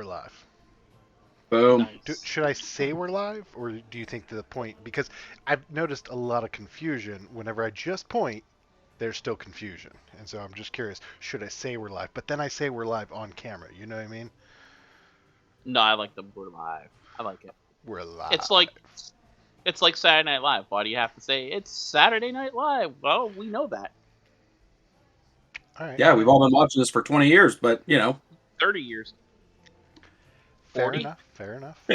we're live. Boom. Nice. Should I say we're live, or do you think the point? Because I've noticed a lot of confusion whenever I just point. There's still confusion, and so I'm just curious. Should I say we're live? But then I say we're live on camera. You know what I mean? No, I like the we're live. I like it. We're live. It's like Saturday Night Live. Why do you have to say it's Saturday Night Live? Well, we know that. All right. Yeah, we've all been watching this for 20 years, but 30 years. Fair 40? enough. Fair enough.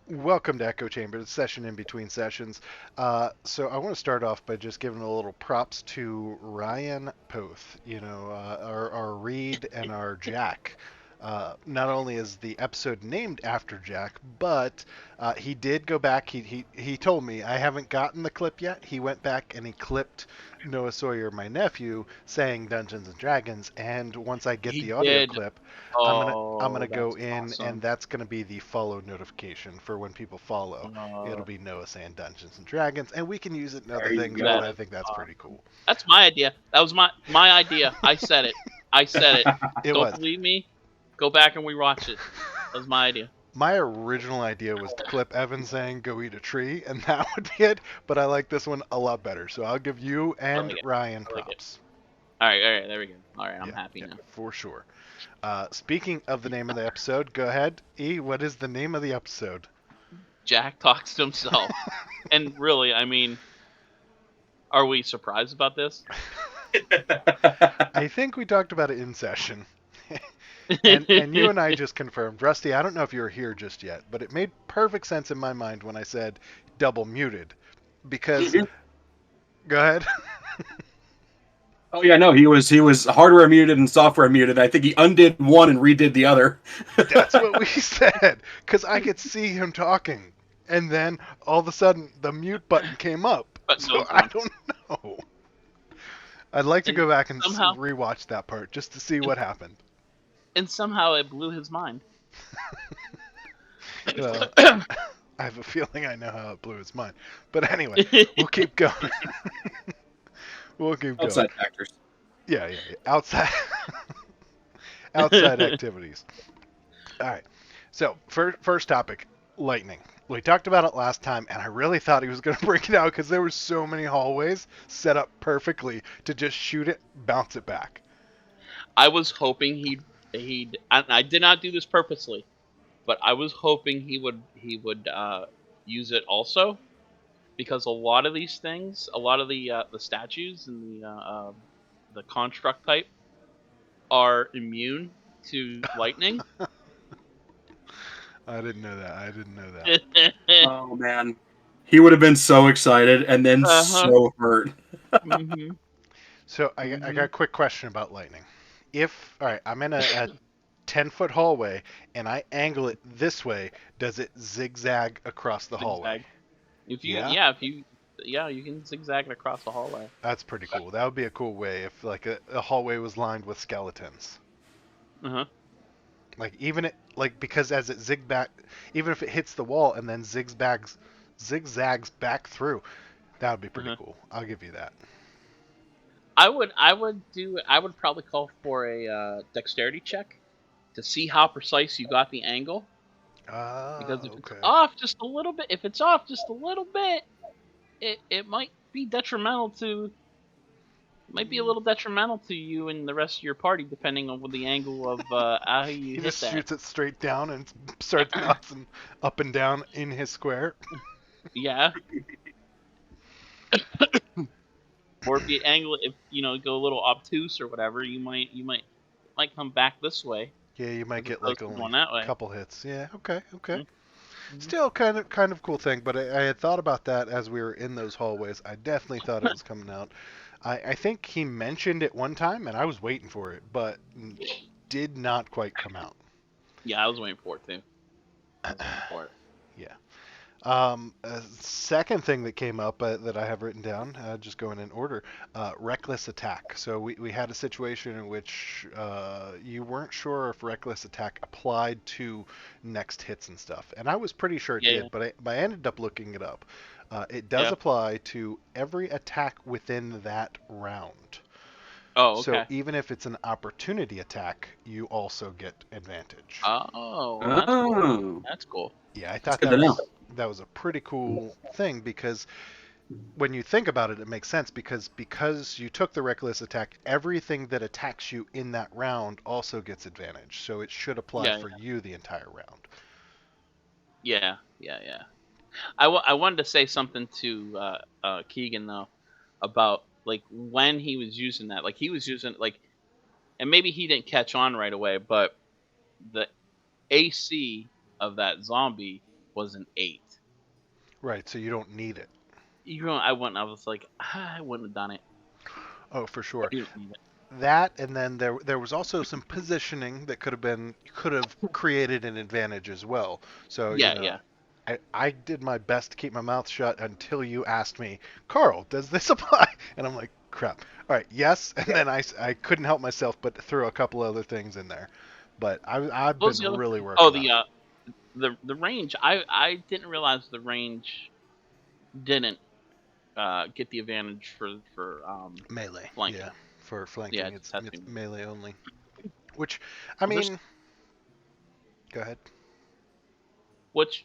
Welcome to Echo Chamber, the session in between sessions. So I want to start off by just giving a little props to Ryan Poth, our Reed and our Jack. Not only is the episode named after Jack, but he did go back. He told me, I haven't gotten the clip yet. He went back and he clipped Noah Sawyer, my nephew, saying Dungeons and Dragons. And once I get He the audio did. clip, Oh, I'm gonna go that's in, awesome. and that's gonna be the follow notification for when people follow. It'll be Noah saying Dungeons and Dragons, and we can use it in other There you things. go. But I think that's pretty cool. That's my idea. That was my idea. I said it. It Don't was. believe me? Go back and rewatch it. That was my idea. My original idea was to clip Evan saying "Go eat a tree," and that would be it. But I like this one a lot better, so I'll give you and like it. Ryan I like it. props. All right, there we go. All right, I'm Yeah, happy yeah, now. for sure. Speaking of the name of the episode, go ahead. E, what is the name of the episode? Jack talks to himself. And really, I mean, are we surprised about this? I think we talked about it in session. and you and I just confirmed. Rusty, I don't know if you were here just yet, but it made perfect sense in my mind when I said double muted. Because go ahead. Oh yeah, no, he was hardware muted and software muted. I think he undid one and redid the other. That's what we said. Because I could see him talking. And then all of a sudden the mute button came up. But So no, I don't know. I'd like to And go back and somehow- rewatch that part just to see what happened. and somehow it blew his mind. Well, I have a feeling I know how it blew his mind. But anyway, we'll keep going. We'll keep going. Outside factors. Yeah. Outside outside activities. All right. So, first topic, lightning. We talked about it last time, and I really thought he was going to bring it out because there were so many hallways set up perfectly to just shoot it, bounce it back. I was hoping he'd. I did not do this purposely, but I was hoping he would use it also, because a lot of these things, a lot of the statues and the construct type are immune to lightning. I didn't know that. Oh man, he would have been so excited and then so hurt. Mhm. So I got a quick question about lightning. All right, I'm in a 10-foot hallway and I angle it this way, does it zigzag across the hallway? If you Yeah? you can zigzag it across the hallway. That's pretty cool. That would be a cool way if like a hallway was lined with skeletons. Uh-huh. Because as it even if it hits the wall and then zigzags back through, that would be pretty cool. I'll give you that. I would probably call for a dexterity check to see how precise you got the angle. Because if it's off just a little bit, it might be detrimental to. Might be a little detrimental to you and the rest of your party, depending on the angle of how you He hit just that. shoots it straight down and starts bouncing up and down in his square. Yeah. Or if you angle it, go a little obtuse or whatever, you might come back this way. Yeah, you might as get opposed like to only going that way. a couple hits. Yeah, okay. Mhm. Still kind of cool thing, but I had thought about that as we were in those hallways. I definitely thought it was coming out. I think he mentioned it one time, and I was waiting for it, but did not quite come out. Yeah, I was waiting for it too. Yeah. A second thing that came up that I have written down, just going in order, reckless attack. So we had a situation in which you weren't sure if reckless attack applied to next hits and stuff, and I was pretty sure it did, but I ended up looking it up. It does apply to every attack within that round. Oh, So okay. even if it's an opportunity attack, you also get advantage. Oh, that's cool. Oh, That's cool. Yeah, I that's thought good to know. that was a pretty cool thing because when you think about it, it makes sense because you took the reckless attack, everything that attacks you in that round also gets advantage. So it should apply Yeah, for you the entire round. yeah, yeah, yeah. I wanted to say something to Keegan though about like when he was using that. Like he was using like, and maybe he didn't catch on right away, but the AC of that zombie was an 8. Right, so you don't need it. You know, I went. I was like, I wouldn't have done it. Oh, for sure. You don't need it. That and then there was also some positioning that could have created an advantage as well. So, Yeah, yeah. I did my best to keep my mouth shut until you asked me, Carl, does this apply? And I'm like, crap. All right, yes. And then I couldn't help myself but threw a couple other things in there. But I've What was been the other? really Oh, working on the it. the range. I didn't realize the range didn't get the advantage for Melee, yeah. flanking. For Yeah, flanking, just it's testing. melee only. Which, I Was this mean, go ahead. which?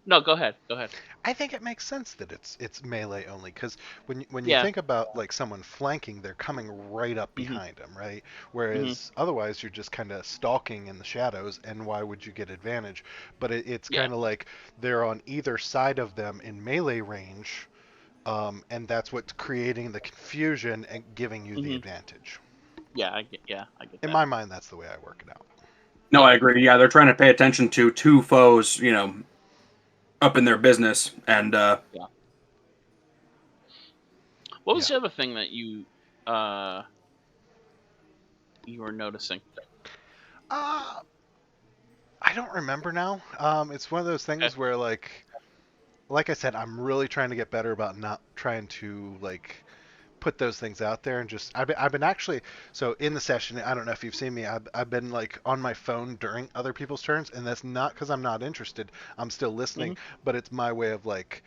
No, go ahead. Go ahead. I think it makes sense that it's melee only because when you Yeah. think about like someone flanking, they're coming right up Mhm. behind them, right? Mhm. Whereas otherwise you're just kind of stalking in the shadows, and why would you get advantage? But it's Yeah. kind of like they're on either side of them in melee range, and that's what's creating the confusion and giving you the Mhm. advantage. Yeah. I get In that. my mind, that's the way I work it out. No, Yeah. I agree. Yeah, they're trying to pay attention to two foes, up in their business, and Yeah. What was Yeah. the other thing that uh you were noticing? Uh, I don't remember now. It's one of those Okay. things where like I said, I'm really trying to get better about not trying to like put those things out there and just I've been actually so in the session. I don't know if you've seen me. I've been like on my phone during other people's turns, and that's not because I'm not interested. I'm still listening, Mhm. but it's my way of like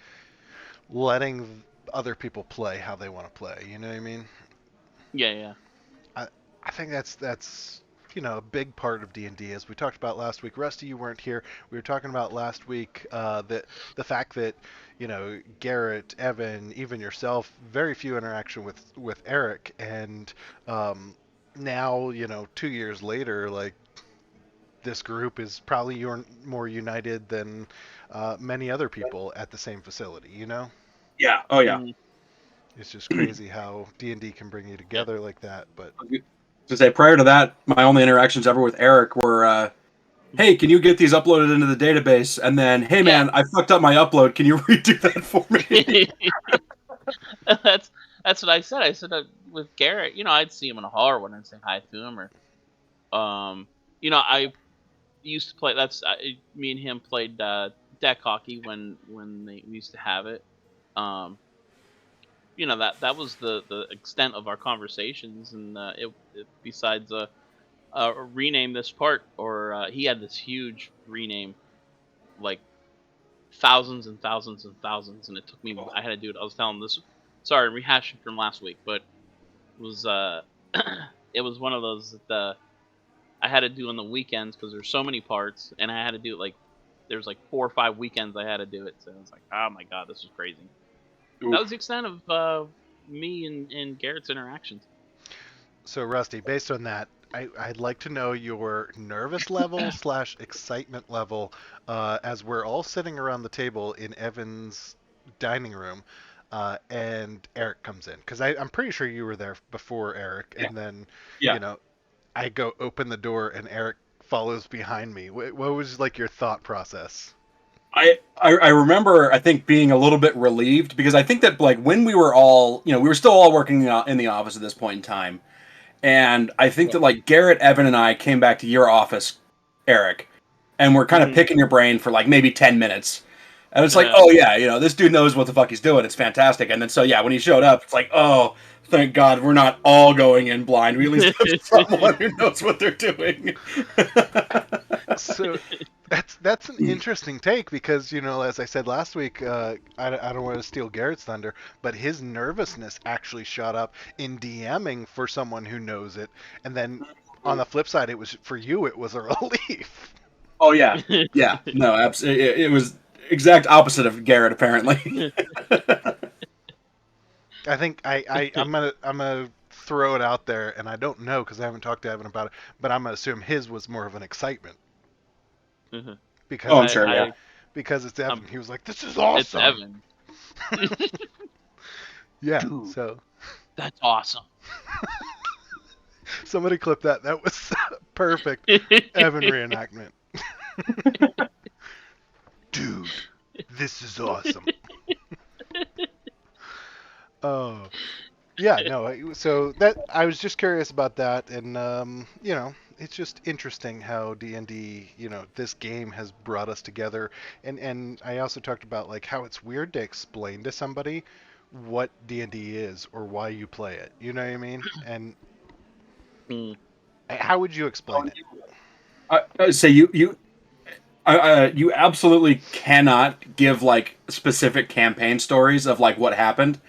letting other people play how they want to play. You know what I mean? Yeah. Yeah. I I think that's a big part of D&D as we talked about last week. Rusty, you weren't here. We were talking about last week that the fact that Garrett, Evan, even yourself, very few interaction with Eric, and now 2 years later, like this group is probably more united than many other people at the same facility. yeah, oh yeah. Mhm. It's just crazy how D&D can bring you Yeah. together like that. But To say prior to that, my only interactions ever with Eric were, "Hey, can you get these uploaded into the database?" And then, "Hey, Yeah. man, I fucked up my upload. Can you redo that for me?" that's that's what I said. I said with Garrett, I'd see him in a hall when I'd say hi to him, or I used to play. Me and him played deck hockey when we used to have it. Um, that was the extent of our conversations, and besides rename this part, or he had this huge rename, like thousands and thousands and thousands, and it took me. I had to do it. I was telling this. Sorry, rehashing from last week, but it was it was one of those that I had to do on the weekends because there's so many parts, and I had to do it like there's like 4 or 5 weekends I had to do it. So I was like, oh my god, this is crazy. That was Oof. the extent of me and Garrett's interactions. So, Rusty, based on that, I'd like to know your nervous level slash excitement level as we're all sitting around the table in Evan's dining room, and Eric comes in. Because I'm pretty sure you were there before Eric, Yeah, and then, yeah. you know, I go open the door and Eric follows behind me. What was like your thought process? I remember, I think, being a little bit relieved because I think that like when we were all, we were still all working in the office at this point in time, and I think Yeah. that like Garrett, Evan, and I came back to your office, Eric, and we're kind of Mm-hmm. picking your brain for like maybe 10 minutes, and it's like, Yeah. oh yeah, this dude knows what the fuck he's doing. It's fantastic. And then so yeah, when he showed up, it's like, oh, thank God we're not all going in blind. We at least have someone who knows what they're doing. So That's an interesting take because, as I said last week, I don't want to steal Garrett's thunder, but his nervousness actually shot up in DMing for someone who knows it, and then on the flip side, it was for you, it was a relief. Oh yeah, yeah. No, absolutely. It was exact opposite of Garrett, apparently. I think I'm gonna throw it out there, and I don't know because I haven't talked to Evan about it, but I'm gonna assume his was more of an excitement Mhm. because Oh, I'm it's sure. Yeah. because it's Evan. He was like, "This is It's awesome." Evan. Yeah. Dude, So that's awesome. somebody clip that. That was perfect Evan reenactment. Dude, this is awesome. Oh, yeah, no. So that I was just curious about that, and it's just interesting how D&D, this game has brought us together, and I also talked about like how it's weird to explain to somebody what D&D is or why you play it. You know what I mean? And Mm. how would you explain it? I say you absolutely cannot give like specific campaign stories of like what happened.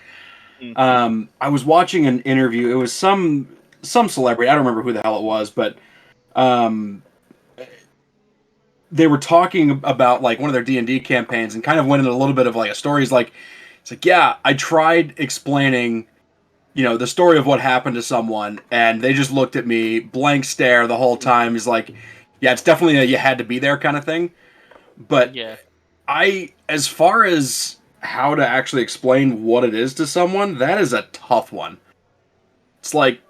I was watching an interview. It was some celebrity. I don't remember who the hell it was, but um, they were talking about like one of their D&D campaigns and kind of went into a little bit of like a story. It's like, yeah, I tried explaining, the story of what happened to someone, and they just looked at me, blank stare the whole time. He's like, yeah, it's definitely a you had to be there kind of thing. But Yeah. as far as how to actually explain what it is to someone, that is a tough one. It's like,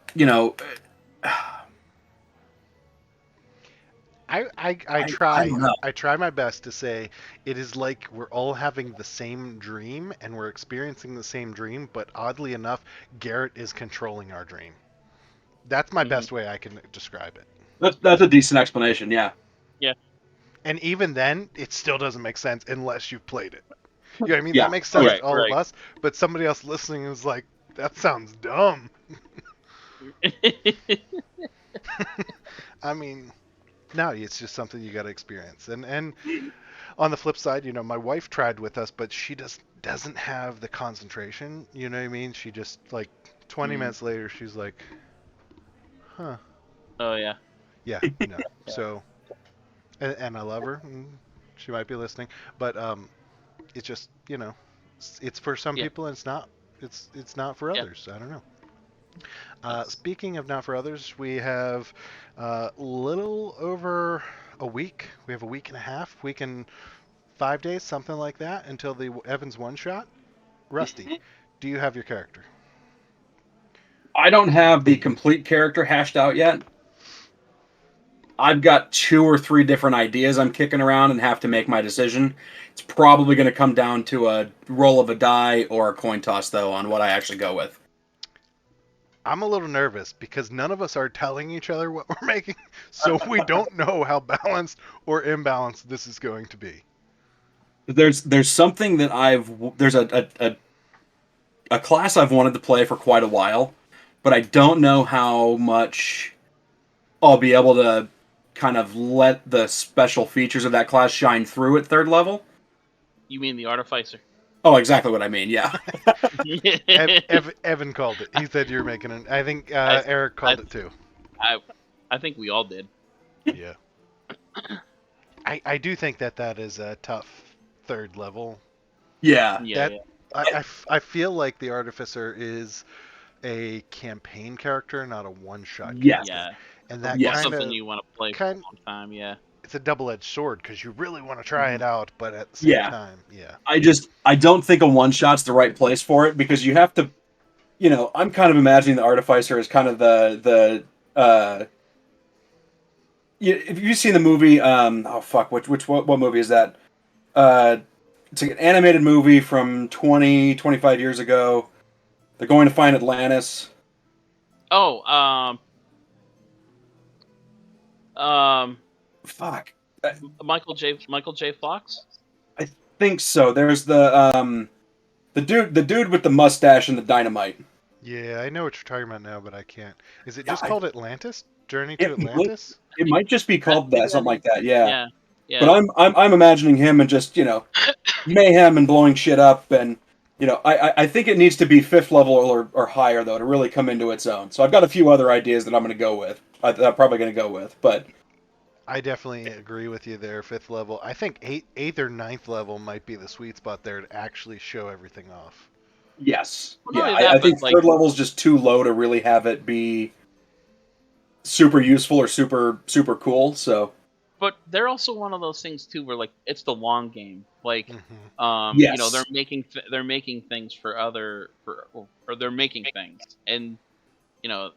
I I try don't know. I try my best to say it is like we're all having the same dream and we're experiencing the same dream, but oddly enough, Garrett is controlling our dream. That's my Mhm. best way I can describe it. That's a decent explanation, yeah. Yeah. And even then, it still doesn't make sense unless you've played it. You know what I mean? Yeah. That makes Oh, sense yeah. Right. to all of Right. us, but somebody else listening is like, that sounds dumb. I mean, no, it's just something you got to experience. And on the flip side, my wife tried with us, but she just doesn't have the concentration. You know what I mean? She just like 20 Mm. minutes later, she's like, "Huh, Oh yeah. yeah, no." So, and I love her. And she might be listening, but it's just it's for some Yeah. people and it's not. It's not for Yeah. others. I don't know. That's Speaking of not for others, we have little over a week. We have a week and a half, week and 5 days, something like that, until the Evans one shot. Rusty, do you have your character? I don't have the complete character hashed out yet. I've got 2 or 3 different ideas I'm kicking around and have to make my decision. It's probably going to come down to a roll of a die or a coin toss, though, on what I actually go with. I'm a little nervous because none of us are telling each other what we're making, so we don't know how balanced or imbalanced this is going to be. There's something that there's a class I've wanted to play for quite a while, but I don't know how much I'll be able to kind of let the special features of that class shine through at 3rd level. You mean the Artificer? Oh, exactly what I mean. Yeah. Evan called it. He said you're making it. I think I, Eric I, called it too. I, I think we all did. Yeah. I do think that is a tough 3rd level. Yeah. Yeah. That Yeah. I feel like the Artificer is a campaign character, not a one-shot Yes. character, Yeah. and That's that not Yes. something you want to play for a kind long time. Yeah. it's a double-edged sword because you really want to try it Mhm. out, but at the same Yeah. time, yeah. I don't think a one shot's the right place for it because you have to, I'm kind of imagining the Artificer as kind of if you've seen the movie, oh fuck, what movie is that? Uh, it's like an animated movie from 25 years ago. They're going to find Atlantis. Oh. Um. Fuck. Michael J. Fox. I think so. There's the dude with the mustache and the dynamite. Yeah, I know what you're talking about now, but I can't. Is it Yeah, just called Atlantis? Journey to it might Atlantis? it might just be I called think that, something like that. Yeah. Yeah. But Yeah. I'm imagining him and just mayhem and blowing shit up, and I think it needs to be fifth level or higher though to really come into its own. So I've got a few other ideas that I'm going to go with. I'm probably going to go with, but I definitely agree with you there. Fifth level. I think eighth or ninth level might be the sweet spot there to actually show everything off. yes, Well, not yeah, only I that, but think like, third level is just too low to really have it be super useful or super cool. So but they're also one of those things too, where like it's the long game. Like, Hmm. they're yes, they're making things for other or they're making things, and you know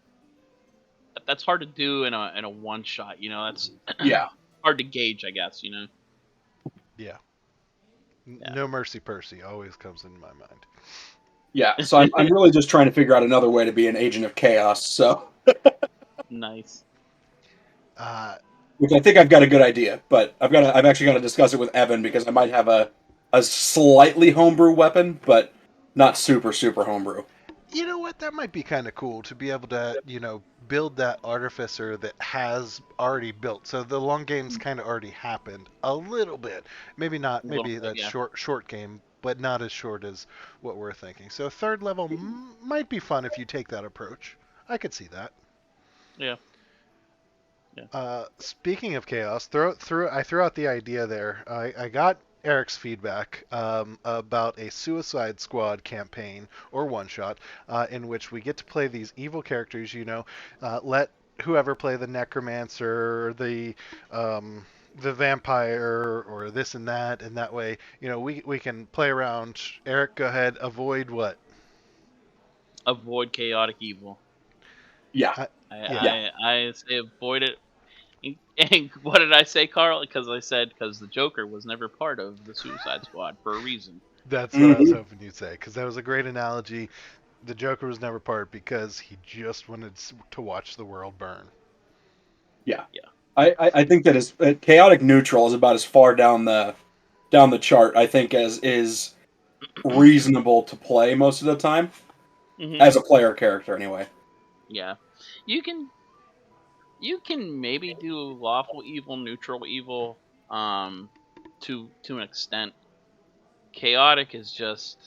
that's hard to do in a one shot. That's yeah, hard to gauge, I guess. Yeah. Yeah. No Mercy Percy always comes into my mind. yeah. So I'm really just trying to figure out another way to be an agent of chaos. So Nice. Uh, which I think I've got a good idea, but I've actually got to discuss it with Evan because I might have a slightly homebrew weapon, but not super homebrew. you know what? That might be kind of cool to be able to, build that artificer that has already built. So the long game's kind of already happened a little bit. Maybe not. A little Maybe bit, that's yeah. short game, but not as short as what we're thinking. So third level might be fun if you take that approach. I could see that. Yeah. Yeah. Speaking of chaos, I threw out the idea there. I got Eric's feedback about a Suicide Squad campaign or one shot in which we get to play these evil characters. Let whoever play the necromancer, the vampire, or this and that way, we can play around. Eric, go ahead. Avoid what? Avoid chaotic evil. Yeah, I Yeah. yeah. I, I say avoid it. And what did I say, Carl? Because I said because the Joker was never part of the Suicide Squad for a reason. That's what I was Hmm. hoping you'd say, because that was a great analogy. The Joker was never part because he just wanted to watch the world burn. Yeah. Yeah. I think that is chaotic neutral is about as far down the chart I think as is reasonable to play most of the time Hmm. as a player character anyway. Yeah. You can you can maybe do lawful evil, neutral evil, um, to an extent. Chaotic is just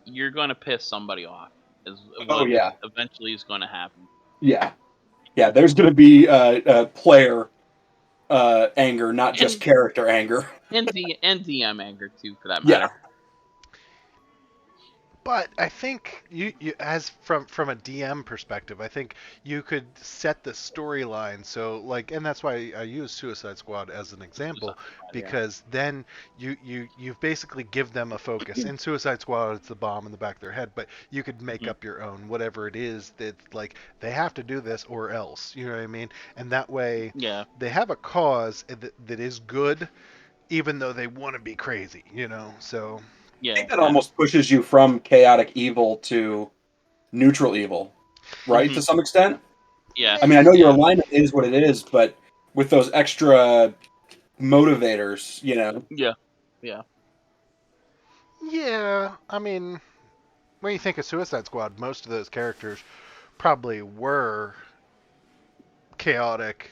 you're gonna piss somebody off. Is Oh what yeah, eventually is going to happen. yeah, yeah. There's going to be player anger, not just And character anger. and DM anger too, for that Yeah. matter. But I think as from a DM perspective, I think you could set the storyline. So like, and that's why I use Suicide Squad as an Suicide example, Squad, yeah. because then you basically give them a focus. In Suicide Squad, it's the bomb in the back of their head, but you could make Mhm. up your own, whatever it is that like they have to do this or else. You know what I mean? And that way, Yeah. they have a cause that is good, even though they want to be crazy. So. I Yeah. think that Yeah. almost pushes you from chaotic evil to neutral evil, right? To Hmm. some extent. Yeah. I mean, I know your Yeah. alignment is what it is, but with those extra motivators, Yeah. Yeah. Yeah, I mean, when you think of Suicide Squad, most of those characters probably were chaotic,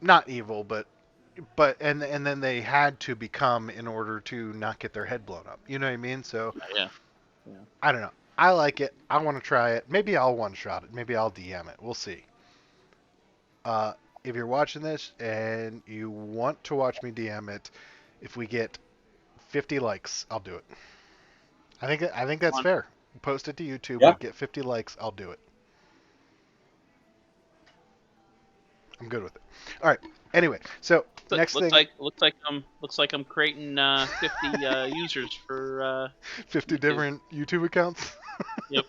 not evil, but then they had to become in order to not get their head blown up. You know what I mean? So Yeah. Yeah. I don't know. I like it. I want to try it. Maybe I'll one shot it. Maybe I'll DM it. We'll see. Uh, if you're watching this and you want to watch me DM it, if we get 50 likes, I'll do it. I think that's On. fair. Post it to YouTube. We Yeah. get 50 likes. I'll do it. I'm good with it. All right. Anyway, so So next thing, looks like I'm creating 50 users for 50 YouTube. different YouTube accounts. Yep.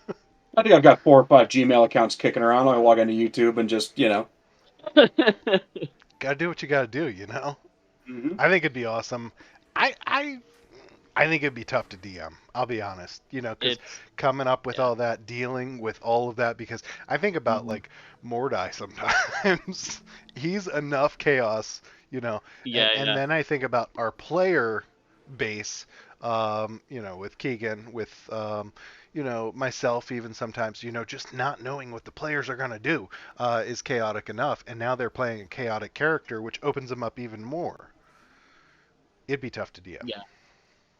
I think I've got 4 or 5 Gmail accounts kicking around. I log into YouTube and just, Gotta do what you gotta do. hmm I think it'd be awesome. I I I think it'd be tough to DM. I'll be honest. Because It's coming up with yeah. all that, dealing with all of that, because I think about Hmm. like Mordai sometimes. He's enough chaos. Yeah. And Yeah. then I think about our player base. with Keegan, with myself, even sometimes, just not knowing what the players are going to do is chaotic enough. And now they're playing a chaotic character, which opens them up even more. It'd be tough to DM, Yeah,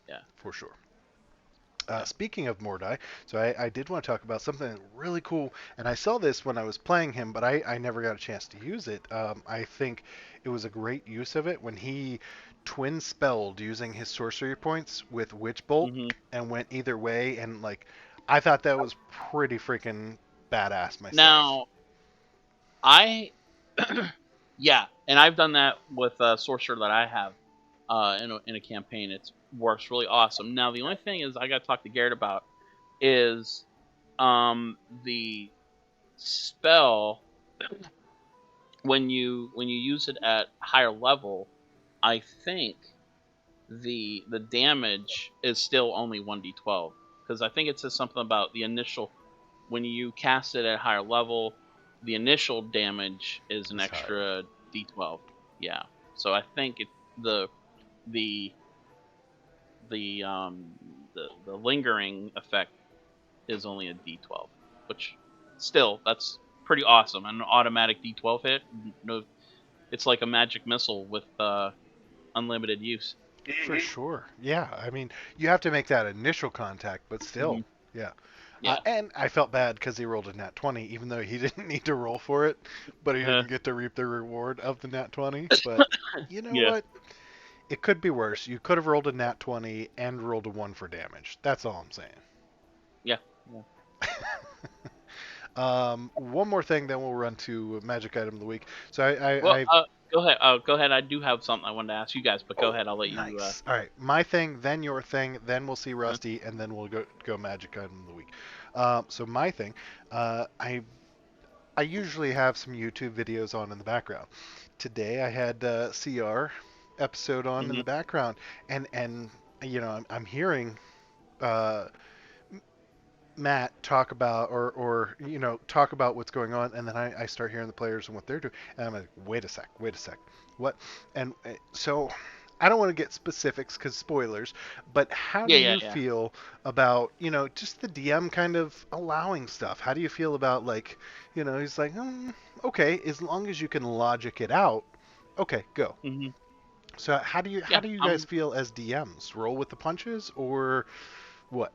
yeah. for sure. Yeah. Speaking of Mordai, so I did want to talk about something really cool, and I saw this when I was playing him, but I never got a chance to use it. I think it was a great use of it when he twin spelled using his sorcery points with Witch Bolt Hmm. and went either way, and like I thought that was pretty freaking badass myself. Now, I, yeah, and I've done that with a sorcerer that I have in a campaign. It works really awesome. Now, the only thing is I got to talk to Garrett about is the spell when you use it at higher level. I think the damage is still only 1d12 because I think it says something about the initial when you cast it at higher level, the initial damage is an It's higher. extra d12. Yeah. So I think the the the the lingering effect is only a d12, which still that's pretty awesome. An automatic d12 hit, no, it's like a magic missile with unlimited use. For sure. Yeah. I mean, you have to make that initial contact, but still, Hmm. yeah. Yeah. And I felt bad because he rolled a nat 20, even though he didn't need to roll for it, but he Uh, didn't get to reap the reward of the nat 20. But you know yeah. what? It could be worse. You could have rolled a nat 20 and rolled a 1 for damage. That's all I'm saying. Yeah. Yeah. One more thing, then we'll run to magic item of the week. So Well, I go ahead. Go ahead. I do have something I wanted to ask you guys, but go oh, ahead. I'll let you. nice. All right, my thing, then your thing, then we'll see Uh, Rusty, and then we'll go magic item of the week. So my thing, I usually have some YouTube videos on in the background. Today I had CR episode on in hmm the background, and I'm hearing uh, Matt talk about or talk about what's going on, and then I start hearing the players and what they're doing, and I'm like, wait a sec, what? And so I don't want to get specifics because spoilers, but how do Yeah. Yeah. you Yeah. feel about just the DM kind of allowing stuff? How do you feel about like he's like, okay, as long as you can logic it out, okay, go. Hmm. So how Yeah. do you guys feel as DMs? Roll with the punches or what?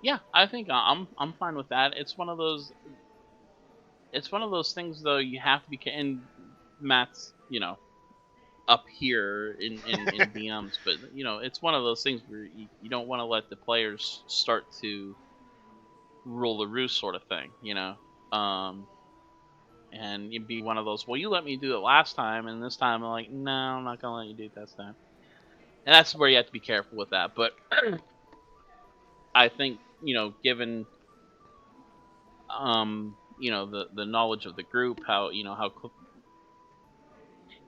Yeah. I think I'm fine with that. It's one of those. It's one of those things though. You have to be. And Matt's up here in DMs, but it's one of those things where you don't want to let the players start to rule the roost sort of thing. And you'd be one of those. Well, you let me do it last time, and this time I'm like, no, I'm not gonna let you do it this time. And that's where you have to be careful with that. But I think given the knowledge of the group, how it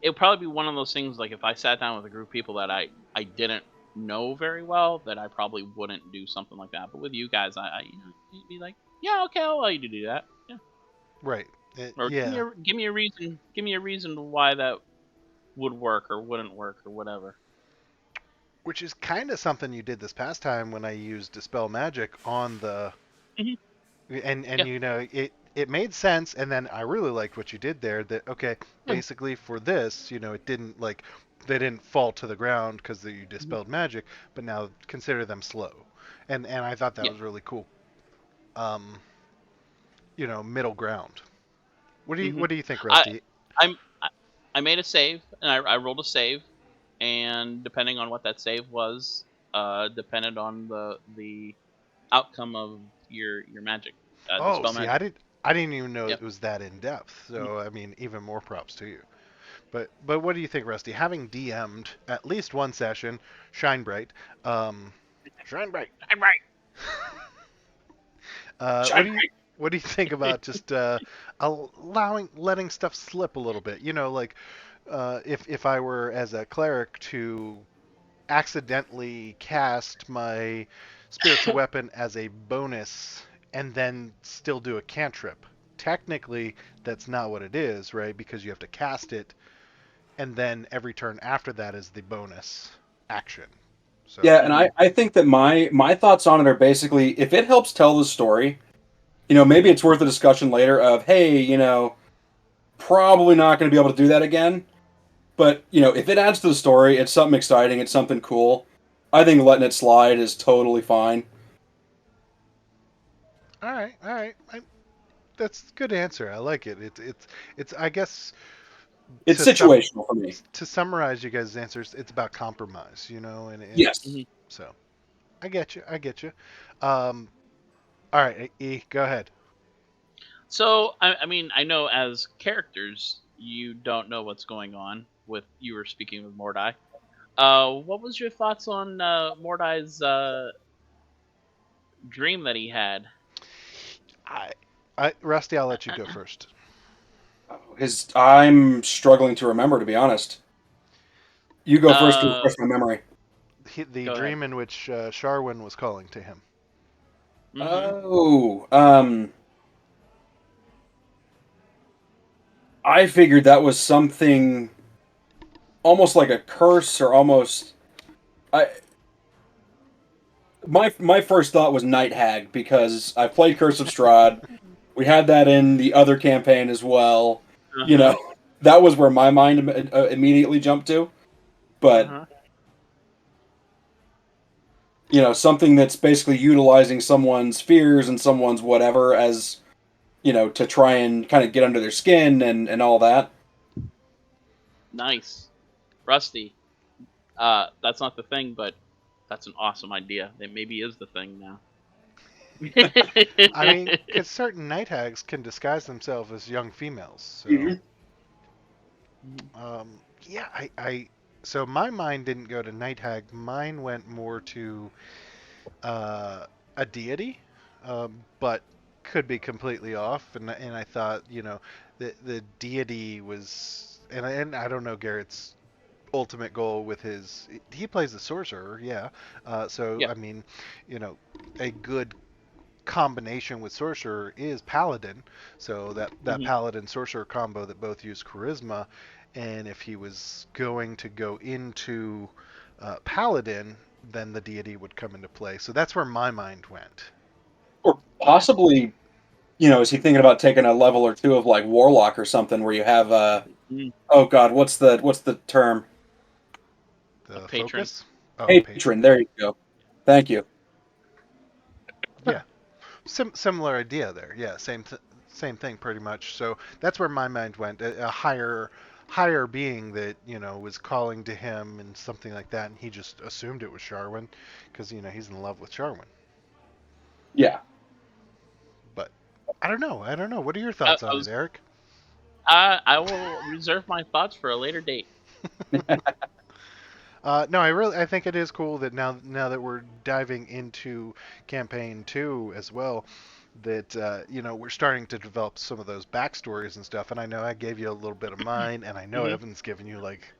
would probably be one of those things. Like if I sat down with a group of people that I didn't know very well, that I probably wouldn't do something like that. But with you guys, I you'd be like, yeah, okay, I'll allow you to do that. Yeah. Right. Or Yeah. give me a reason. Give me a reason why that would work or wouldn't work or whatever. Which is kind of something you did this past time when I used Dispel Magic on the Hmm. and Yeah. it made sense, and then I really liked what you did there, that okay, Yeah. basically for this, it didn't like they didn't fall to the ground because you Mhm. dispelled magic, but now consider them slow. And I thought that Yeah. was really cool. Um, middle ground. Hmm. What do you think, I Rusty? I'm I made a save and I rolled a save, and depending on what that save was, depended on the outcome of your magic, Oh, dispel see, magic. I didn't even know Yep. it was that in depth. Mhm. So I mean, even more props to you. But what do you think, Rusty? Having DM'd at least one session, Shine Bright, Shine Bright. I'm right. What Shine do you think about just letting stuff slip a little bit? Like if I were as a cleric to accidentally cast my spiritual bright. weapon as a bonus and then still do a cantrip. Technically, that's not what it is, right? Because you have to cast it, and then every turn after that is the bonus. action. So Yeah, and I think that my thoughts on it are basically if it helps tell the story, maybe it's worth a discussion later of, hey, probably not going to be able to do that again. But, if it adds to the story, it's something exciting, it's something cool. I think letting it slide is totally fine. all right. That's a good answer. I like it. It's. I guess It's to sum situational for me. to summarize you guys' answers, it's about compromise, and Yes. Mhm. so I get you. I get you. Um, all right, E, go ahead. So I mean, I know as characters, you don't know what's going on with you were speaking with Mordai. What was your thoughts on Mordai's dream that he had? I, Rusty, I'll let you go first. I'm struggling to remember, to be honest. You go first to Uh, refresh my memory. The Go ahead. dream in which Sharwin was calling to him. Mm-hmm. Oh, I figured that was something almost like a curse or almost. I my first thought was Night Hag because I played Curse of Strahd. We had that in the other campaign as well. You Uh-huh. know, that was where my mind immediately jumped to. But Uh-huh. something that's basically utilizing someone's fears and someone's whatever as to try and kind of get under their skin and all that. Nice. Rusty. That's not the thing, but that's an awesome idea. That maybe is the thing now. I mean, because certain night hags can disguise themselves as young females. So, Hmm. yeah, so my mind didn't go to night hag. Mine went more to uh, a deity, but could be completely off. And I thought, the deity was, and I don't know Garrett's ultimate goal with his. He plays the sorcerer, yeah. So Yeah. I mean, a good combination with sorcerer is paladin. So that Hmm. paladin sorcerer combo that both use charisma, and if he was going to go into paladin, then the deity would come into play. So that's where my mind went. Or possibly, is he thinking about taking a level or two of like Warlock or something where you have oh god, what's the term? A The patron. focus. Oh, Patron. patron. There you go. Thank you. Yeah, similar idea there. Yeah, same thing pretty much. So that's where my mind went. A higher being that was calling to him and something like that, and he just assumed it was Sharwin because he's in love with Sharwin. Yeah. But I don't know. I don't know. What are your I, thoughts I on it, was. Eric? I will reserve my thoughts for a later date. No, I think it is cool that now that we're diving into campaign 2 as well, that we're starting to develop some of those backstories and stuff. And I know I gave you a little bit of mine, and I know Hmm. Evan's given you like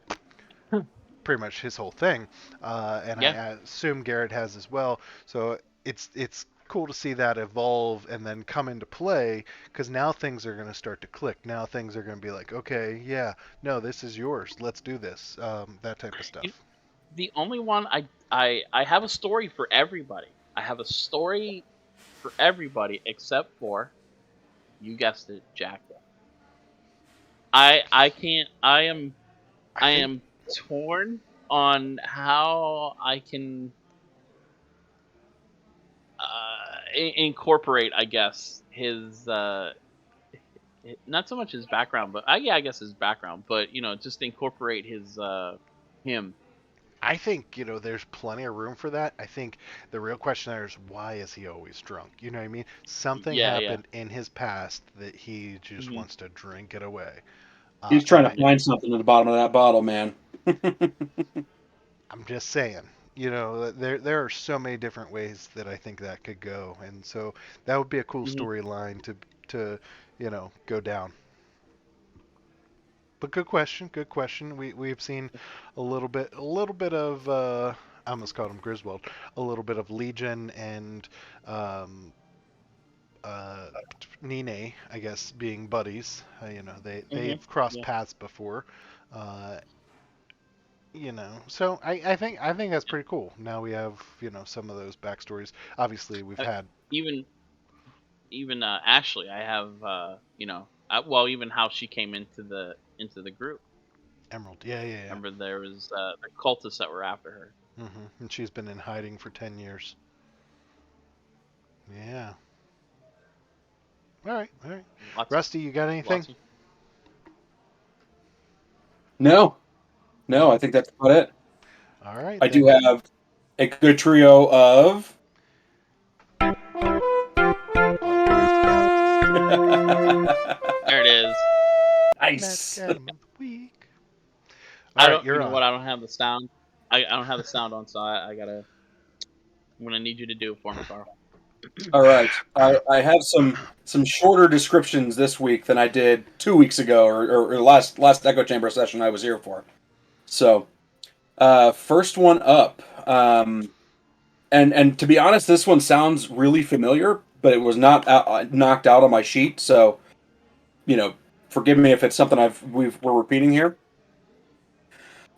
pretty much his whole thing, and I Yeah. assume Garrett has as well. So it's cool to see that evolve and then come into play because now things are going to start to click. Now things are going to be like, okay, yeah, no, this is yours. Let's do this. That type of You- stuff. The only one I have a story for everybody. I have a story for everybody except for you guessed it, Jack. I can't. I I think am torn on how I can incorporate, I guess, his not so much his background, but yeah, I guess his background, but just incorporate his him. I think there's plenty of room for that. I think the real question there is why is he always drunk? You know what I mean? Something Yeah, yeah. happened in his past that he just Hmm. wants to drink it away. He's trying And to find something at the bottom of that bottle, man. I'm just saying, there are so many different ways that I think that could go, and so that would be a cool Hmm. storyline to go down. But good question, good question. We've seen a little bit of I almost called him Griswold, a little bit of Legion and um, uh, Nine, I guess, being buddies. They've crossed Yeah. paths before. Uh, So I think that's pretty cool. Now we have some of those backstories. Obviously, we've Uh, had even Ashley, I have well, even how she came into the group. Emerald. Yeah, yeah, yeah. Remember, there was the cultists that were after her. And she's been in hiding for 10 years. Yeah. All right, all right. Lots Rusty, you got anything? lots of No, no, No. I think that's about it. All right I do then. have a good trio of. There it is. Magic Nice. item of the week. All I right, don't. You you're know on. what? I don't have the sound. I don't have the sound on, so I gotta. I'm gonna need you to do it for me, Carl. All right, I have some shorter descriptions this week than I did 2 weeks ago, or last Echo Chamber session I was here for. So, first one up, and to be honest, this one sounds really familiar, but it was not knocked out on my sheet. So, you know, forgive me if it's something we're repeating here.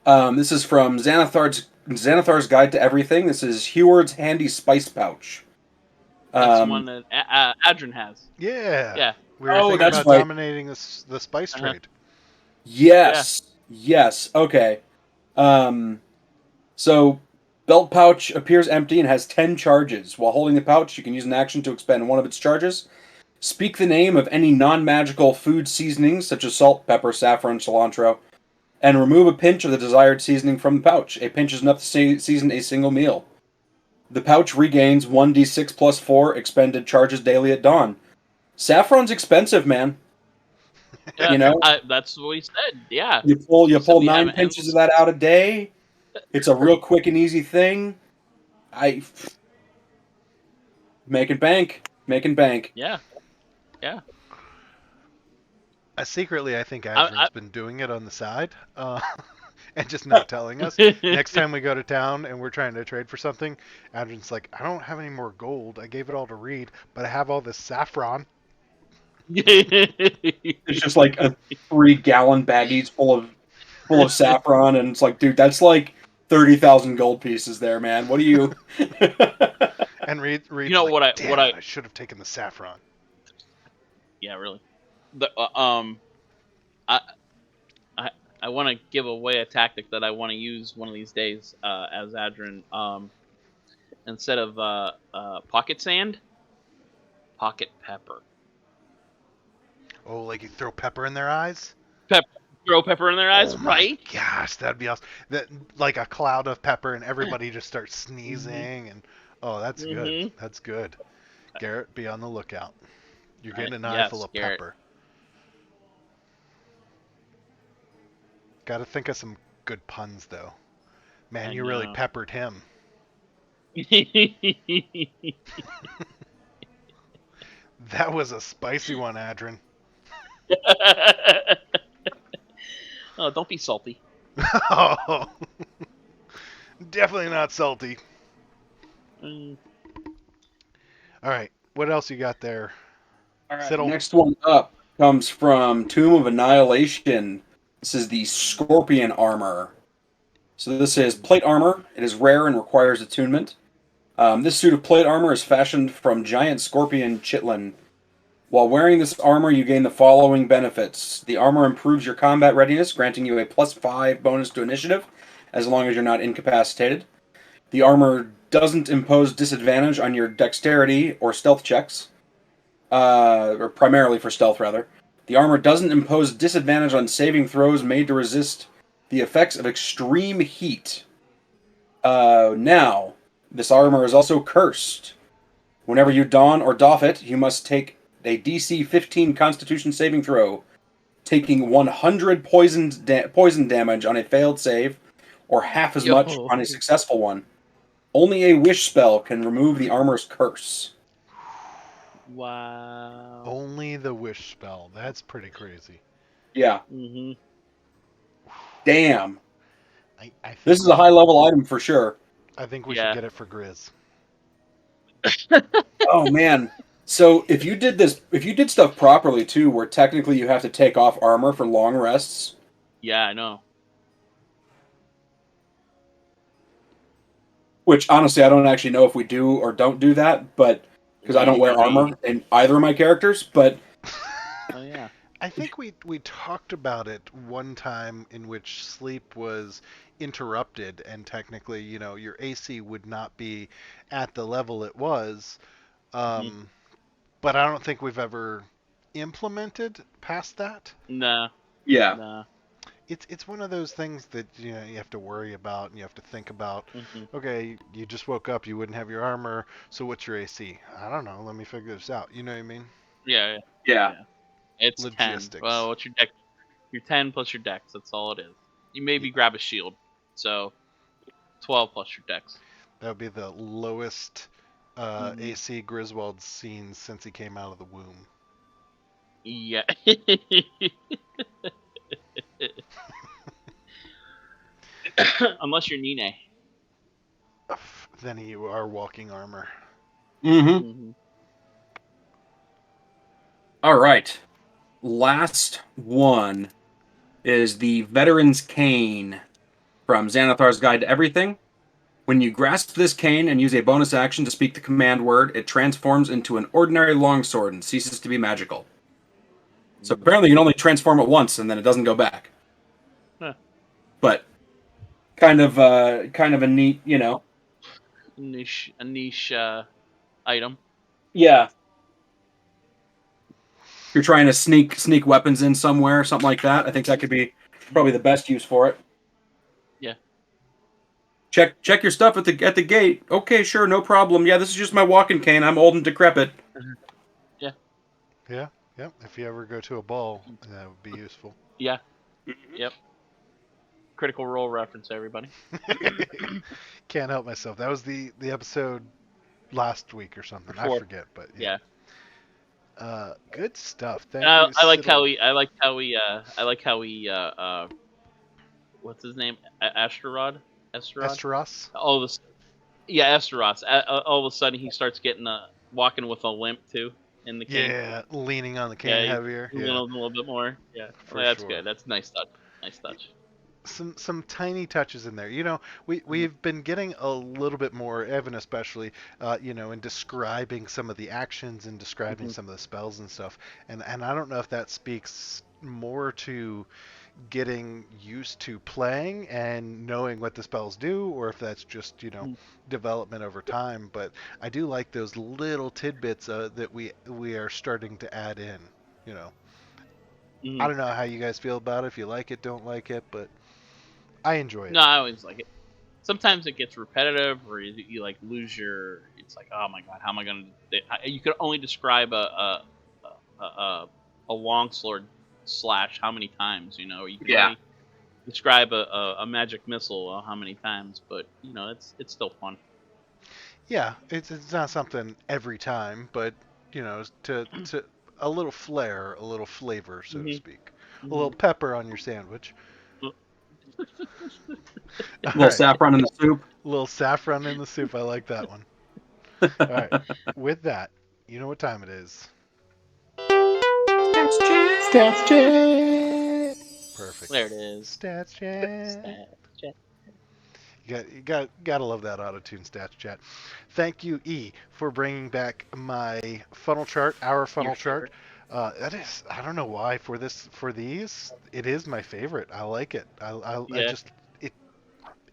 This is from Xanathar's Guide to Everything. This is Heward's Handy Spice Pouch. That's the one Um, that Adrian has. Yeah. Yeah. We were oh, thinking that's about right. dominating the spice Uh-huh. trade. Yeah. Yes, yes. Okay. Um, so belt pouch appears empty and has 10 charges. While holding the pouch, you can use an action to expend one of its charges. Speak the name of any non-magical food seasonings such as salt, pepper, saffron, cilantro, and remove a pinch of the desired seasoning from the pouch. A pinch is enough to season a single meal. The pouch regains 1d6 plus 4 expended charges daily at dawn. Saffron's expensive, man. Yeah. You know, That's what he said. Yeah. you He said pull we have 9 an pinches of endless. that out a day. It's a real quick and easy thing. I making bank. Yeah. Yeah. Secretly, I think I, Adrian's been doing it on the side, and just not telling us. Next time we go to town and we're trying to trade for something, Adrian's like, "I don't have any more gold. I gave it all to Reed, but I have all this saffron." It's just like a 3-gallon baggies full of saffron, and it's like, dude, that's like 30,000 gold pieces there, man. What do you? And you Reed's know like, what "Damn it! I should have taken the saffron." yeah, really. The I I I want to give away a tactic that I want to use one of these days as Adrian. Instead of pocket sand, pocket pepper. Oh, like you throw pepper in their eyes? Pepper. Throw pepper in their eyes, Oh my right? gosh, that'd be awesome. That like a cloud of pepper, and everybody just starts Mhm. sneezing, and oh, that's good. Mhm. That's good. Garrett, be on the lookout. You're getting an eye full Yes, of Garrett. pepper. Got to think of some good puns though. Man, I you really know. peppered him. That was a spicy one, Adrian. Oh, don't be salty. Oh, definitely not salty. Mm. All right, what else you got there, All right, Siddle? next one up comes from Tomb of Annihilation. This is the Scorpion armor. So this is plate armor. It is rare and requires attunement. This suit of plate armor is fashioned from giant scorpion chitlin. While wearing this armor, you gain the following benefits. The armor improves your combat readiness, granting you a +5 bonus to initiative, as long as you're not incapacitated. The armor doesn't impose disadvantage on your dexterity or stealth checks, or primarily for stealth, rather. The armor doesn't impose disadvantage on saving throws made to resist the effects of extreme heat. Now, this armor is also cursed. Whenever you don or doff it, you must take a DC 15 Constitution saving throw, taking 100 poison damage on a failed save, or half as much Yo. on a successful one. Only a wish spell can remove the armor's curse. Wow. Only the wish spell. That's pretty crazy. Yeah, Mhm. damn. I This think is we a high should. level item for sure. I think we should Yeah. get it for Grizz. Oh man. So if you did stuff properly too, where technically you have to take off armor for long rests, Yeah, I know. Which, honestly, I don't actually know if we do or don't do that, but because I don't wear Maybe. armor in either of my characters, but Oh yeah. I think we talked about it one time in which sleep was interrupted, and technically, your AC would not be at the level it was. Mhm. Um, but I don't think we've ever implemented past that. Nah. yeah. Nah. It's one of those things that you have to worry about and you have to think about. Mhm. Okay, you just woke up, you wouldn't have your armor, so what's your AC? I don't know. Let me figure this out. You know what I mean? Yeah. Yeah. Yeah. Yeah. It's 10. Well, Logistics. what's your deck? Your 10 plus your dex. That's all it is. You maybe grab a shield. So 12 plus your dex. That would be the lowest Mhm. AC Griswold's seen since he came out of the womb. Yeah. Unless you're Nine. Then you are walking armor. Mm-hmm. Hmm. All right. Last one is the Veteran's Cane from Xanathar's Guide to Everything. When you grasp this cane and use a bonus action to speak the command word, it transforms into an ordinary longsword and ceases to be magical. So apparently you can only transform it once and then it doesn't go back. Huh. But kind of a neat, A niche item. Yeah. If you're trying to sneak weapons in somewhere, something like that, I think that could be probably the best use for it. Yeah. Check your stuff at the gate. Okay, sure, no problem. Yeah, this is just my walking cane. I'm old and decrepit. Yeah. Yeah, yep. If you ever go to a ball, that would be useful. Yeah. Yep. Critical Role reference, everybody. Can't help myself. That was the episode last week or something. I Before. forget, but yeah. Yeah. Good stuff. And Thank you, I like how Siddle. what's his name? Asterod? Asterod? Esteros? All of a, yeah, Esteros. All of a sudden he starts getting walking with a limp too in the cane. Yeah, leaning on the Yeah, cane heavier. a Yeah, little bit more. Yeah, for well, that's sure. good. That's a nice touch. Nice touch. Some tiny touches in there. We've been getting a little bit more, Evan especially, in describing some of the actions and describing Mm-hmm. some of the spells and stuff. And I don't know if that speaks more to getting used to playing and knowing what the spells do, or if that's just development over time. But I do like those little tidbits that we are starting to add in. You know, I Mm-hmm. don't know how you guys feel about it. If you like it, don't like it, but I enjoy it. No, I always like it. Sometimes it gets repetitive, or you like lose your. It's like, oh my god, how am I gonna? You could only describe a longsword slash how many times, you can Yeah. only describe a magic missile how many times, but it's still fun. Yeah, it's not something every time, but to a little flair, a little flavor, so to Hmm. speak, a little Hmm. pepper on your sandwich. All A little right, saffron in the soup. a little saffron in the soup. I like that one. All right, with that, you know what time it is. Stats check. Perfect. There it is. Stats chat. Stat check. You gotta love that auto tune stats chat. Thank you, E, for bringing back my funnel chart, our Your funnel chart. favorite. That is, I don't know why for these, it is my favorite. I like it. I Yeah. just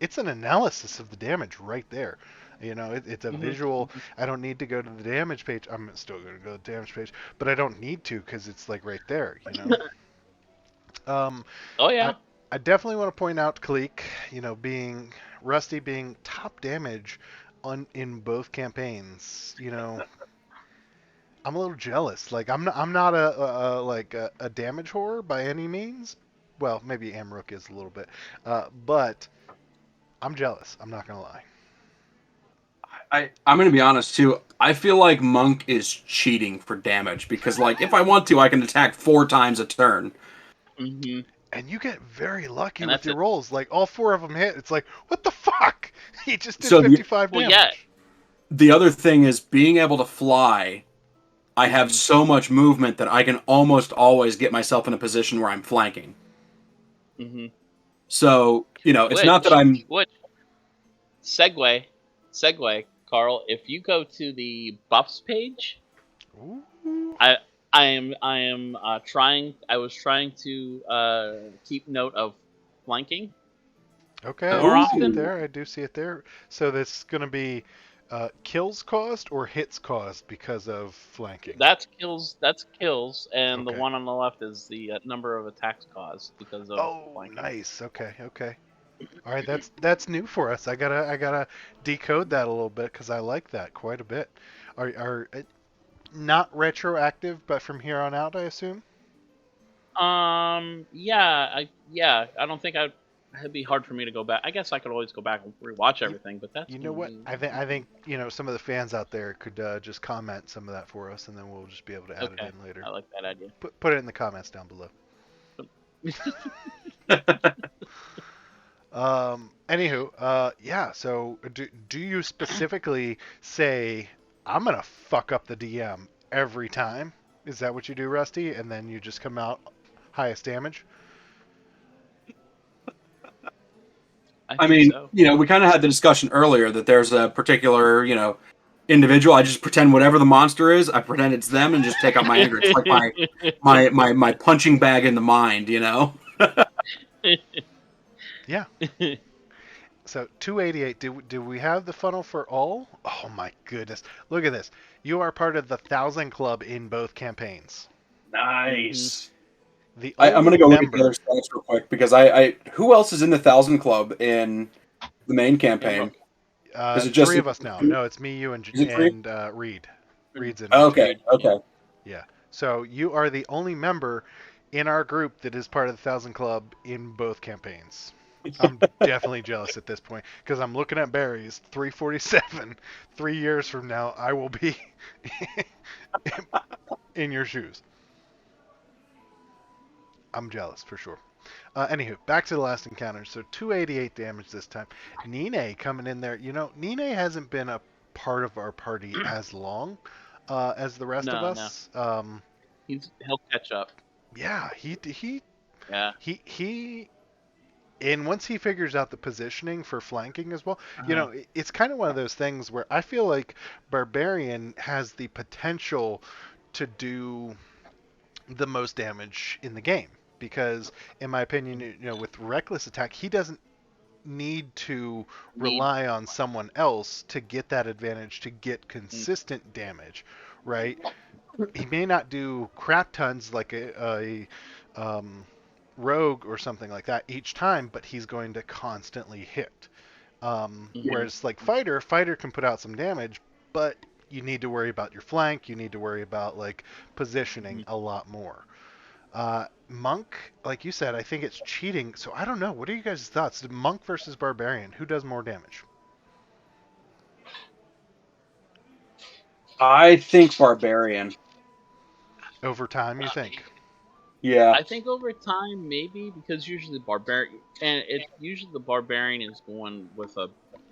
it's an analysis of the damage right there. It's a Hmm. visual. I don't need to go to the damage page. I'm still going to go to the damage page, but I don't need to because it's like right there. Um, Oh I yeah. I definitely want to point out Kalik, being Rusty being top damage on in both campaigns. I'm a little jealous. Like I'm not a damage whore by any means. Well, maybe Amrook is a little bit, but I'm jealous. I'm not gonna lie. I'm gonna be honest too. I feel like Monk is cheating for damage because, like, if I want to, I can attack 4 times a turn. Hmm. And you get very lucky And with that's your it. rolls. Like all four of them hit. It's like what the fuck? He just did So 55 Well, yeah. damage. the other thing is being able to fly. I have Hmm. so much movement that I can almost always get myself in a position where I'm flanking. Hmm. So it's not that Which I'm. which segue. segue, Carl. If you go to the buffs page, Ooh. I I am trying. I was trying to keep note of flanking Okay, I more do see it often. Ooh. there. I do see it there. So this is going to be kills caused or hits caused because of flanking. That's kills. That's kills, and the Okay. one on the left is the number of attacks caused because of Oh, flanking. nice. Okay, okay. All right, that's new for us. I gotta decode that a little bit because I like that quite a bit. Are not retroactive, but from here on out, I assume. Yeah. I don't think I. It'd be hard for me to go back. I guess I could always go back and rewatch You, everything, but that's you know gonna what? be I think some of the fans out there could just comment some of that for us, and then we'll just be able to add it okay. in later. I like that idea. Put it in the comments down below. Anywho, yeah. So, do you specifically say I'm gonna fuck up the DM every time? Is that what you do, Rusty? And then you just come out highest damage? I I think mean, so. we kind of had the discussion earlier that there's a particular, individual. I just pretend whatever the monster is, I pretend it's them and just take out my anger. It's like my punching bag in the mind. Yeah. So 288. Do we have the funnel for all? Oh my goodness! Look at this. You are part of the 1,000 Club in both campaigns. hmm Nice. The I'm only gonna go look at the other member. stats real quick because I who else is in the 1,000 Club in the main And campaign? Is it just Three is of us now. No, it's me, you, and it three? Reed. and Reed's in there too. Okay, Reed, yeah. okay. Yeah. So you are the only member in our group that is part of the 1,000 Club in both campaigns. I'm definitely jealous at this point because I'm looking at Barry's 347. 3 years from now, I will be in your shoes. I'm jealous for sure. Anywho, back to the last encounter. So 288 damage this time. Nine coming in there. Nine hasn't been a part of our party as long as the rest of No. us. He'll catch up. Yeah, Yeah. he and once he figures out the positioning for flanking as well, Uh-huh. it's kind of one of those things where I feel like Barbarian has the potential to do the most damage in the game because in my opinion, with reckless attack, he doesn't need to Need. rely on someone else to get that advantage to get Mm, consistent damage, right? He may not do crap tons like a rogue or something like that each time, but he's going to constantly hit. mhm. Whereas like fighter can put out some damage, but you need to worry about your flank. You need to worry about like positioning Mhm. a lot more. Monk, like you said, I think it's cheating. So I don't know. What are you guys' thoughts? Monk versus Barbarian, who does more damage I think Barbarian. over time? You think? Yeah. I think over time maybe because usually the barbarian is going with a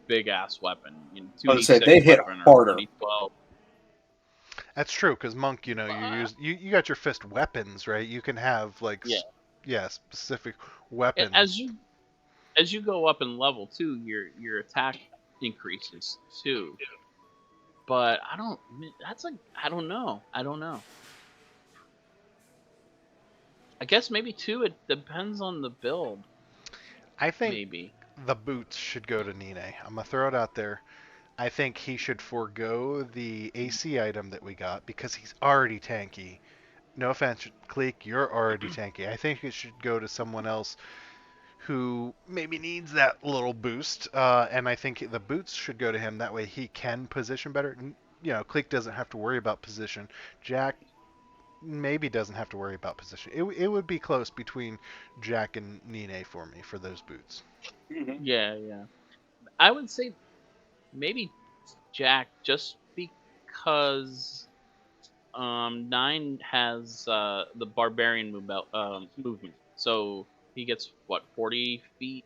big ass weapon, I was gonna say 2d6 they hit weapon or harder. 1d12. That's true because Monk, you Uh, use you got your fist weapons, right? You can have like yeah. yeah, specific As weapons. you go up in level too, your attack increases too. But I don't. That's like I don't know. I don't know. I guess maybe two. It depends on the build. I think Maybe. the boots should go to Nine. I'm gonna throw it out there. I think he should forego the AC item that we got because he's already tanky. No offense, Cleek, you're already tanky. I think it should go to someone else who maybe needs that little boost. And I think the boots should go to him. That way he can position better. Cleek doesn't have to worry about position. Jack maybe doesn't have to worry about position. It would be close between Jack and Nine for me for those boots. Mhm. Yeah. I would say maybe Jack just because 9 has the barbarian movement. So he gets what 40 feet.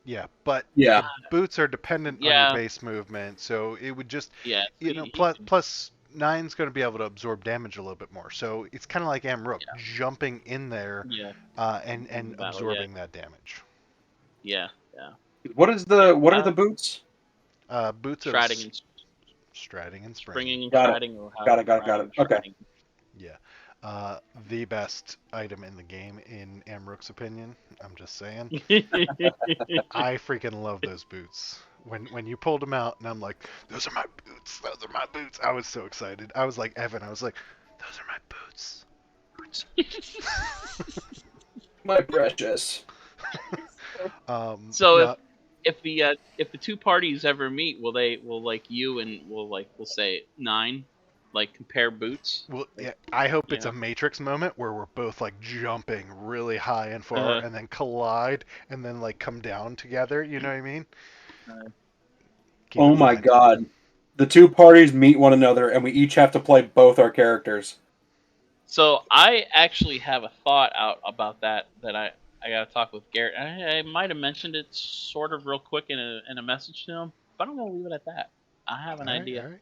Yeah, but Yeah. the boots are dependent on your Yeah, base movement, so it would just, yeah. He plus could. plus nine's going to be able to absorb damage a little bit more. So it's kind of like Amrook Yeah, jumping in there yeah. and In battle. Yeah, absorbing that damage. yeah, yeah. What Yeah. what are the boots? Boots are Stratting and stratting and springing. springing and Got it. stratting, or Got however, it. Got it. Got stratting it. and Okay. stratting. Yeah. The best item in the game, in Amrook's opinion. I'm just saying. I freaking love those boots. When you pulled them out, and I'm like, those are my boots. Those are my boots. I was so excited. I was like Evan. I was like, those are my boots. My precious. So No, if the two parties ever meet, will like you and we'll say 9, like compare boots? well, Like, yeah. I hope it's yeah. a Matrix moment where we're both like jumping really high and far, Uh, and then collide, and then like come down together. You know what I mean? uh, Keep it Oh my flying. god. The two parties meet one another, and we each have to play both our characters. so I actually have a thought out about that I gotta talk with Garrett. I might have mentioned it sort of real quick in a message to him, but I'm gonna leave it at that. I have an All right, all idea. right.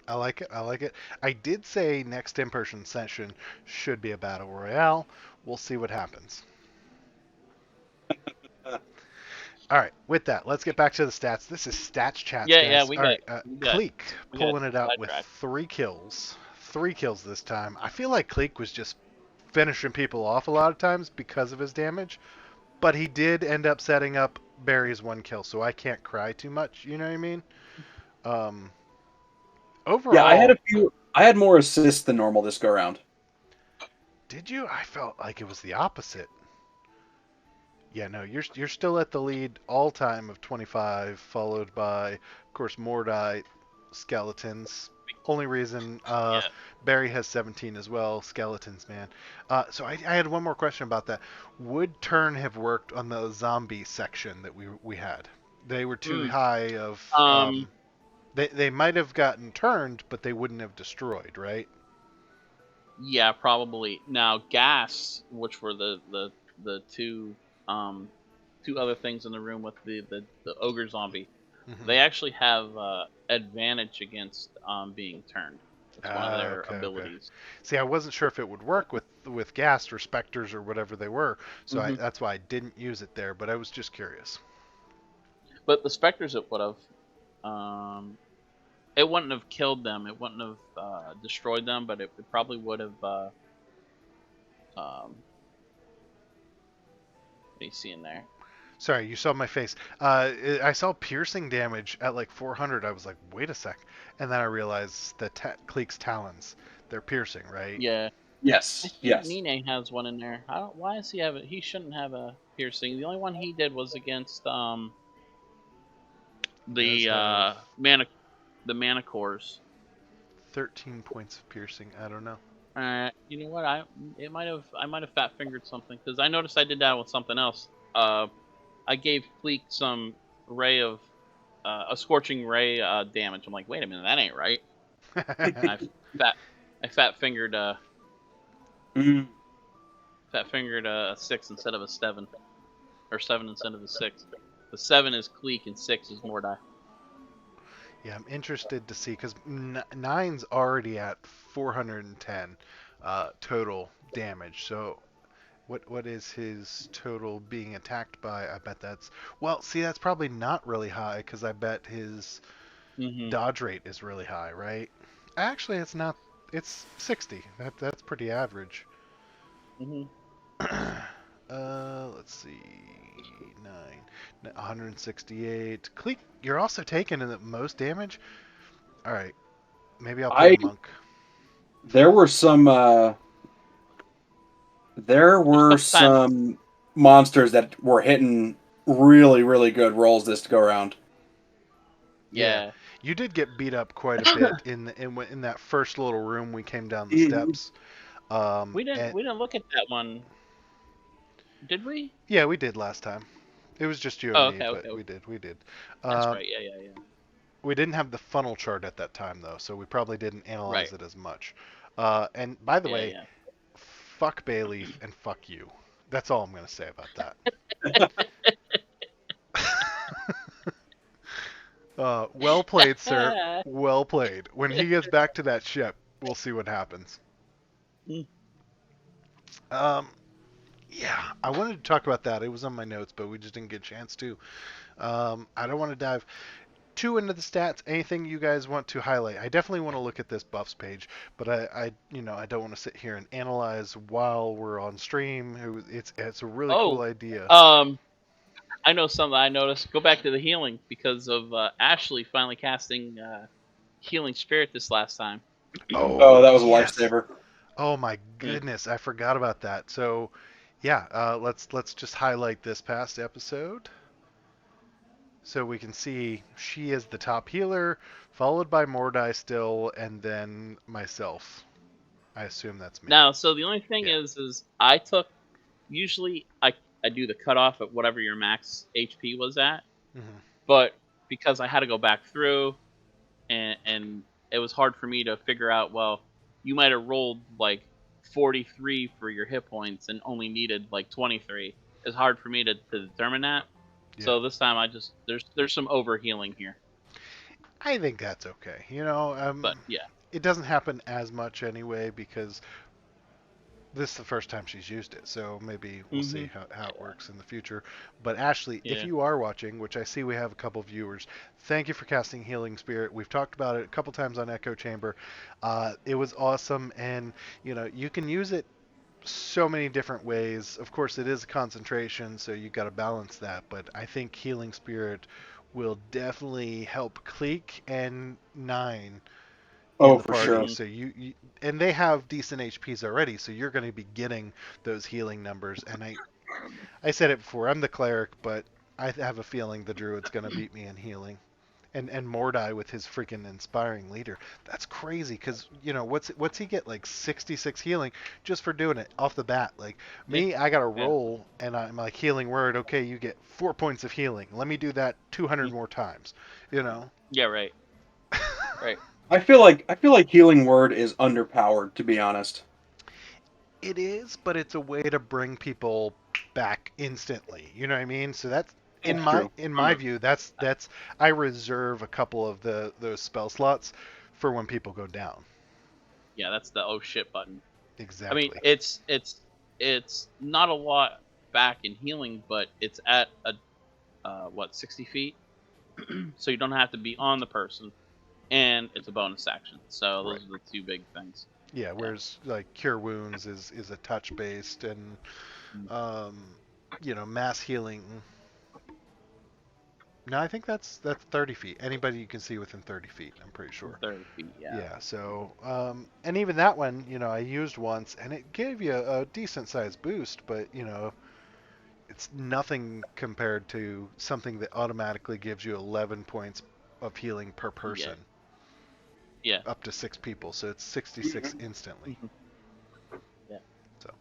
I like it. I like it. I did say next in-person session should be a battle royale. We'll see what happens. All right. With that, let's get back to the stats. This is stats chats, Yeah, guys. All right. we got Cleek we got pulling it out with sidetracked. 3 kills. 3 kills this time. I feel like Cleek was just finishing people off a lot of times because of his damage, but he did end up setting up Barry's 1 kill, so I can't cry too much. You know what I mean? Um, Yeah, I had overall, a few. I had more assists than normal this go round. did you? I felt like it was the opposite. Yeah, no, you're still at the lead all time of 25, followed by, of course, Mordai, Skeletons. Only reason Yeah. Barry has 17 as well, Skeletons, man. So I had one more question about that. Would turn have worked on the zombie section that we had? They were too Mm. high of. Um. They might have gotten turned, but they wouldn't have destroyed, right? Yeah, probably. Now, gas, which were the um two other things in the room with the ogre zombie, Hmm. they actually have advantage against being turned. It's one of Ah, their okay, okay. abilities. See, I wasn't sure if it would work with ghast or specters or whatever they were, so Hmm. that's why I didn't use it there. But I was just curious. But the specters, it would have. It wouldn't have killed them. It wouldn't have destroyed them, but it probably would have. What do you see in there? Sorry, you saw my face. I saw piercing damage at like 400. I was like, wait a sec, and then I realized that Cleek's talons, they're piercing, right? Yeah, I Yes, think yes. Nine has one in there. I don't, why does he have it? He shouldn't have a piercing. The only one he did was against He does have the manacores. 13 points of piercing. I don't know. You know what? I might have fat fingered something because I noticed I did that with something else. I gave Fleek some ray of a scorching ray damage. I'm like, wait a minute, that ain't right. And fat I Mm. fat fingered a 6 instead of a 7, or 7 instead of a 6. The 7 is Cleek and 6 is Mordai. Yeah, I'm interested to see because nine's already at 410 total damage. So what is his total being attacked by? I bet that's well. See, that's probably not really high because I bet his Mm-hmm. dodge rate is really high, right? Actually, it's not. It's 60. That's pretty average. Mm-hmm. Let's see. 168. Cleek, you're also taking the most damage. All right, maybe I'll play I monk. there were some There's a couple times. monsters that were hitting really really good rolls this go around. Yeah, Yeah, you did get beat up quite a bit in that first little room we came down the Mhm. steps. we didn't look at that one, did we? Yeah, we did last time. It was just you and Oh, me, okay, but okay, we okay. did, we did. That's Um, right. Yeah. we didn't have the funnel chart at that time though, so we probably didn't Right. analyze it as much. And by the way, Yeah. fuck Bayleaf and fuck you. That's all I'm gonna say about that. Well played, sir. Yeah. Well played. When he gets back to that ship, we'll see what happens. Mm. Um, yeah, I wanted to talk about that. It was on my notes, but we just didn't get a chance to. I don't want to dive. too into the stats. Anything you guys want to highlight? I definitely want to look at this buffs page, but I don't want to sit here and analyze while we're on stream. It's a really cool Oh, idea. I know something I noticed. Go back to the healing because of Ashley finally casting Healing Spirit this last time. Oh Oh, that was a yes. lifesaver. Oh my Yeah. goodness, I forgot about that. So, yeah, let's just highlight this past episode so we can see she is the top healer, followed by Mordai still, and then myself. I assume that's me. Now, so the only thing Yeah. is I took usually I do the cutoff at whatever your max HP was at, Hmm. but because I had to go back through and it was hard for me to figure out. Well, you might have rolled like 43 for your hit points and only needed like 23. It's hard for me to determine that. Yeah. So this time I just there's some over healing here, I think that's okay. but yeah. It doesn't happen as much anyway because this is the first time she's used it, so maybe we'll see Mhm. how it works in the future. But Ashley, if Yeah. you are watching, which I see we have a couple viewers, thank you for casting Healing Spirit. We've talked about it a couple times on Echo Chamber. It was awesome, and you can use it so many different ways. Of course, it is a concentration, so you got to balance that. But I think Healing Spirit will definitely help Cleek and Nine in Oh, the for party. sure. Mhm. So you and they have decent HPs already, so you're going to be getting those healing numbers. And I said it before, I'm the cleric, but I have a feeling the druid's going to beat me in healing. And Mordai with his freaking inspiring leader. That's crazy because what's he get, like 66 healing just for doing it off the bat. Like Yeah. me, I got to Yeah. roll and I'm like healing word. Okay, you get 4 points of healing. Let me do that 200 Mm. more times. You know. Yeah. Right. Right. I feel like healing word is underpowered, to be honest. It is, but it's a way to bring people back instantly. You know what I mean? So that's in That's my true. in From my a view, that's I reserve a couple of those spell slots for when people go down. yeah, that's the oh shit button. I mean, Exactly. it's not a lot back in healing, but it's at a what 60 feet, so you don't have to be on the person, and it's a bonus action. So Right. those are the two big things. Yeah, Yeah. whereas like cure wounds is a touch based and Mm. um mass healing. No, I think that's 30 feet. Anybody you can see within 30 feet, I'm pretty sure. 30 feet. Yeah. Yeah, so and even that one, I used once and it gave you a decent sized boost, but it's nothing compared to something that automatically gives you 11 points of healing per Yeah. person, Yeah. up to 6 people, so it's 66 instantly. Mhm. Yeah. So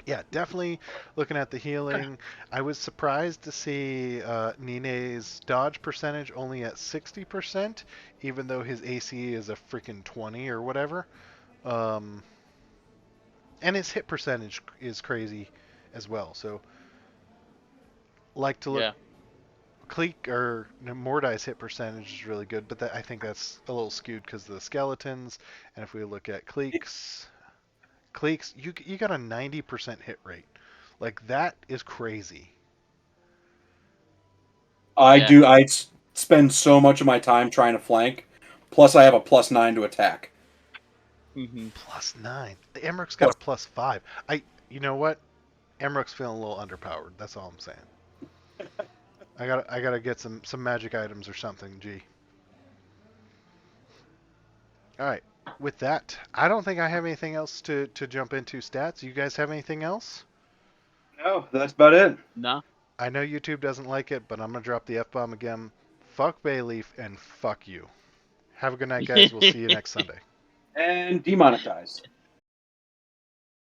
yeah, definitely looking at the healing. I was surprised to see Nine's dodge percentage only at 60%, even though his AC is a freaking 20 or whatever. Um, and his hit percentage is crazy as well. So like to look. Yeah. Cleek or Mordai's hit percentage is really good, but I think that's a little skewed because of the skeletons. And if we look at Cleek's, you got a 90% hit rate. Like that is crazy. I Yeah. do. Spend so much of my time trying to flank. Plus, I have a +9 to attack. Hmm. +9. The Emmerich got a Plus, +5. You know what? Emrich's feeling a little underpowered. That's all I'm saying. I gotta get some magic items or something. Gee. All right. With that, I don't think I have anything else to jump into stats. You guys have anything else? no, that's about it. No. I know YouTube doesn't like it, but I'm gonna drop the F bomb again. Fuck Bayleaf and fuck you. Have a good night, guys. We'll see you next Sunday. And demonetized.